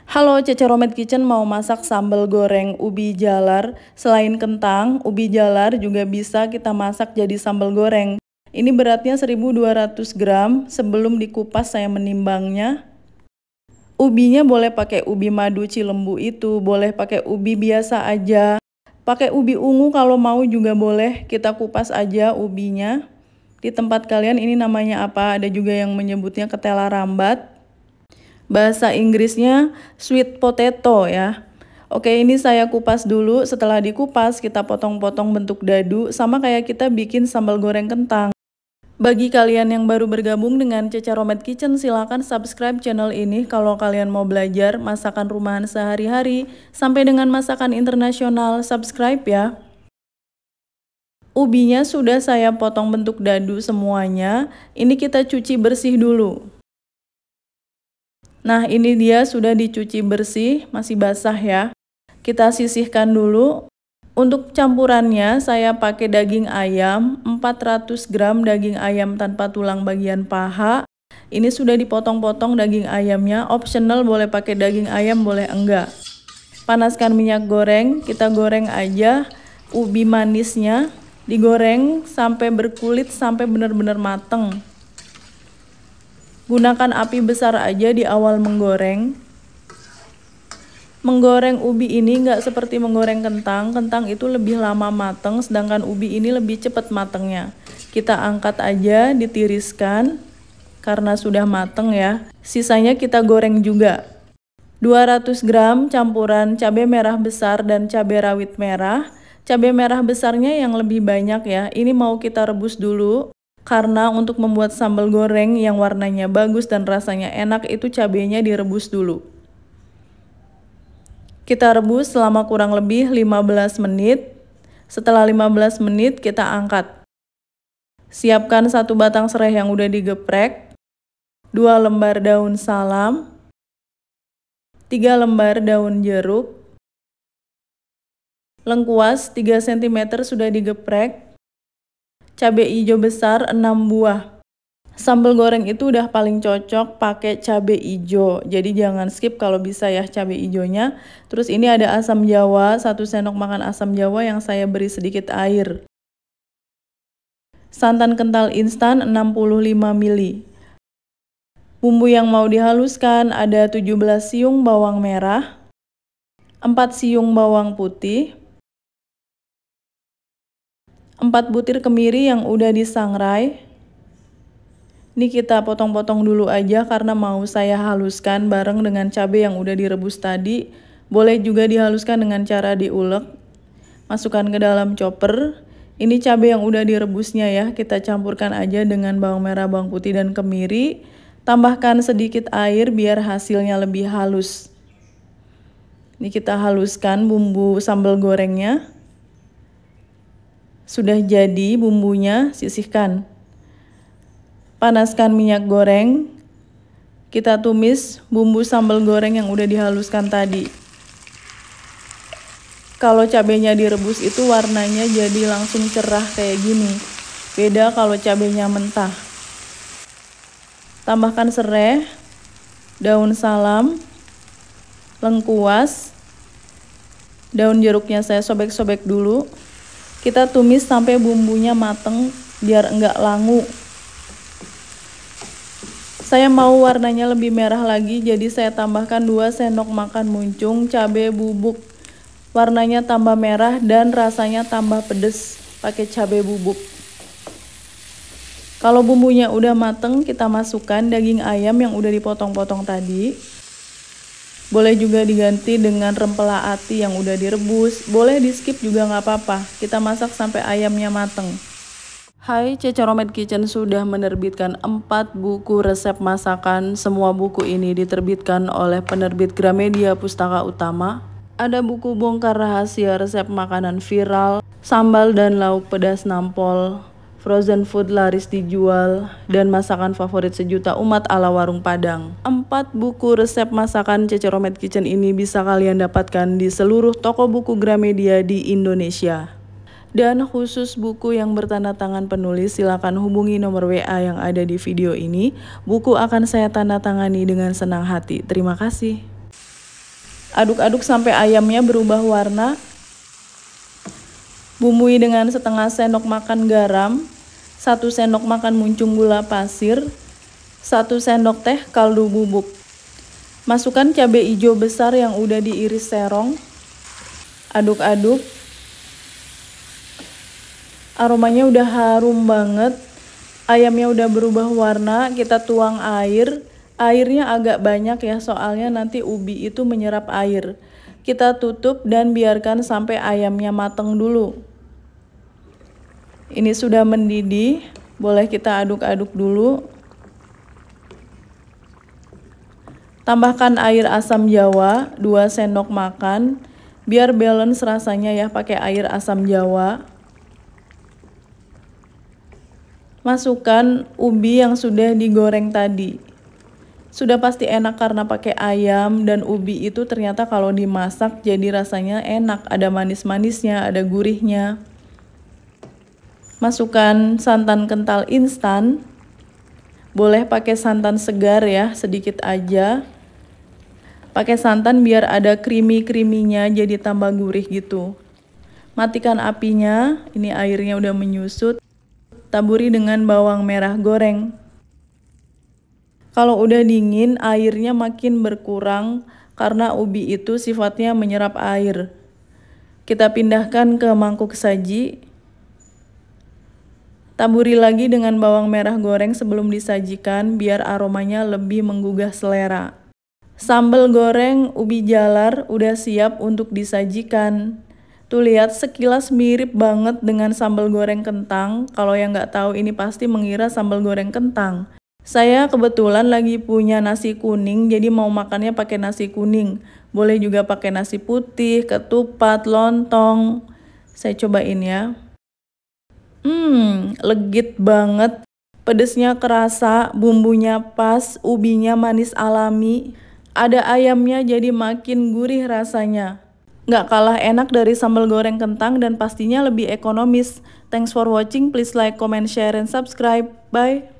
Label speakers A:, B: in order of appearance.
A: Halo, Cece Romet Kitchen mau masak sambal goreng ubi jalar. Selain kentang, ubi jalar juga bisa kita masak jadi sambal goreng. Ini beratnya 1200 gram, sebelum dikupas saya menimbangnya. Ubinya boleh pakai ubi madu Cilembu itu, boleh pakai ubi biasa aja. Pakai ubi ungu kalau mau juga boleh, kita kupas aja ubinya. Di tempat kalian ini namanya apa? Ada juga yang menyebutnya ketela rambat. Bahasa Inggrisnya sweet potato ya. Oke, ini saya kupas dulu. Setelah dikupas, kita potong-potong bentuk dadu, sama kayak kita bikin sambal goreng kentang. Bagi kalian yang baru bergabung dengan Cece Romet Kitchen, silakan subscribe channel ini kalau kalian mau belajar masakan rumahan sehari-hari, sampai dengan masakan internasional. Subscribe ya. Ubinya sudah saya potong bentuk dadu semuanya. Ini kita cuci bersih dulu. Nah, ini dia sudah dicuci bersih, masih basah ya. Kita sisihkan dulu. Untuk campurannya saya pakai daging ayam, 400 gram daging ayam tanpa tulang bagian paha. Ini sudah dipotong-potong daging ayamnya, optional boleh pakai daging ayam, boleh enggak. Panaskan minyak goreng, kita goreng aja ubi manisnya. Digoreng sampai berkulit, sampai benar-benar mateng. Gunakan api besar aja di awal menggoreng. Menggoreng ubi ini nggak seperti menggoreng kentang. Kentang itu lebih lama mateng, sedangkan ubi ini lebih cepat matengnya. Kita angkat aja, ditiriskan karena sudah mateng ya. Sisanya kita goreng juga. 200 gram campuran cabai merah besar dan cabai rawit merah. Cabai merah besarnya yang lebih banyak ya. Ini mau kita rebus dulu. Karena untuk membuat sambal goreng yang warnanya bagus dan rasanya enak itu cabainya direbus dulu. Kita rebus selama kurang lebih 15 menit. Setelah 15 menit kita angkat. Siapkan 1 batang serai yang udah digeprek, 2 lembar daun salam, 3 lembar daun jeruk, lengkuas 3 cm sudah digeprek, cabai hijau besar 6 buah. Sambal goreng itu udah paling cocok pakai cabai hijau, jadi jangan skip kalau bisa ya cabai hijaunya. Terus ini ada asam jawa, 1 sendok makan asam jawa yang saya beri sedikit air. Santan kental instan 65 ml. Bumbu yang mau dihaluskan ada 17 siung bawang merah, 4 siung bawang putih, 4 butir kemiri yang udah disangrai. Ini kita potong-potong dulu aja karena mau saya haluskan bareng dengan cabai yang udah direbus tadi. Boleh juga dihaluskan dengan cara diulek. Masukkan ke dalam chopper. Ini cabai yang udah direbusnya ya, kita campurkan aja dengan bawang merah, bawang putih, dan kemiri. Tambahkan sedikit air biar hasilnya lebih halus. Ini kita haluskan bumbu sambal gorengnya. Sudah jadi bumbunya, sisihkan. Panaskan minyak goreng, kita tumis bumbu sambal goreng yang udah dihaluskan tadi. Kalau cabenya direbus itu warnanya jadi langsung cerah kayak gini. Beda kalau cabenya mentah. Tambahkan serai, daun salam, lengkuas, daun jeruknya saya sobek-sobek dulu. Kita tumis sampai bumbunya mateng biar enggak langu. Saya mau warnanya lebih merah lagi, jadi saya tambahkan 2 sendok makan muncung cabai bubuk. Warnanya tambah merah dan rasanya tambah pedes pakai cabai bubuk. Kalau bumbunya udah mateng, kita masukkan daging ayam yang udah dipotong-potong tadi. Boleh juga diganti dengan rempela ati yang udah direbus. Boleh di skip juga nggak apa-apa. Kita masak sampai ayamnya mateng. Hai, Cece Romet Kitchen sudah menerbitkan 4 buku resep masakan. Semua buku ini diterbitkan oleh penerbit Gramedia Pustaka Utama. Ada buku bongkar rahasia resep makanan viral, sambal dan lauk pedas nampol, frozen food laris dijual, dan masakan favorit sejuta umat ala warung Padang. 4 buku resep masakan Cece Romet Kitchen ini bisa kalian dapatkan di seluruh toko buku Gramedia di Indonesia. Dan khusus buku yang bertanda tangan penulis, silakan hubungi nomor WA yang ada di video ini. Buku akan saya tanda tangani dengan senang hati. Terima kasih. Aduk-aduk sampai ayamnya berubah warna. Bumbui dengan setengah sendok makan garam, 1 sendok makan muncung gula pasir, 1 sendok teh kaldu bubuk. Masukkan cabai hijau besar yang udah diiris serong. Aduk-aduk. Aromanya udah harum banget. Ayamnya udah berubah warna, kita tuang air. Airnya agak banyak ya, soalnya nanti ubi itu menyerap air. Kita tutup dan biarkan sampai ayamnya mateng dulu. Ini sudah mendidih, boleh kita aduk-aduk dulu. Tambahkan air asam jawa 2 sendok makan, biar balance rasanya ya pakai air asam jawa. Masukkan ubi yang sudah digoreng tadi. Sudah pasti enak karena pakai ayam, dan ubi itu ternyata kalau dimasak jadi rasanya enak, ada manis-manisnya, ada gurihnya. Masukkan santan kental instan. Boleh pakai santan segar ya, sedikit aja. Pakai santan biar ada creamy-creaminya, jadi tambah gurih gitu. Matikan apinya, ini airnya udah menyusut. Taburi dengan bawang merah goreng. Kalau udah dingin, airnya makin berkurang karena ubi itu sifatnya menyerap air. Kita pindahkan ke mangkuk saji. Taburi lagi dengan bawang merah goreng sebelum disajikan biar aromanya lebih menggugah selera. Sambal goreng ubi jalar udah siap untuk disajikan. Tuh lihat, sekilas mirip banget dengan sambal goreng kentang. Kalau yang nggak tahu ini pasti mengira sambal goreng kentang. Saya kebetulan lagi punya nasi kuning, jadi mau makannya pakai nasi kuning. Boleh juga pakai nasi putih, ketupat, lontong. Saya cobain ya. Legit banget. Pedesnya kerasa, bumbunya pas, ubinya manis alami. Ada ayamnya jadi makin gurih rasanya. Nggak kalah enak dari sambal goreng kentang dan pastinya lebih ekonomis. Thanks for watching, please like, comment, share, and subscribe. Bye!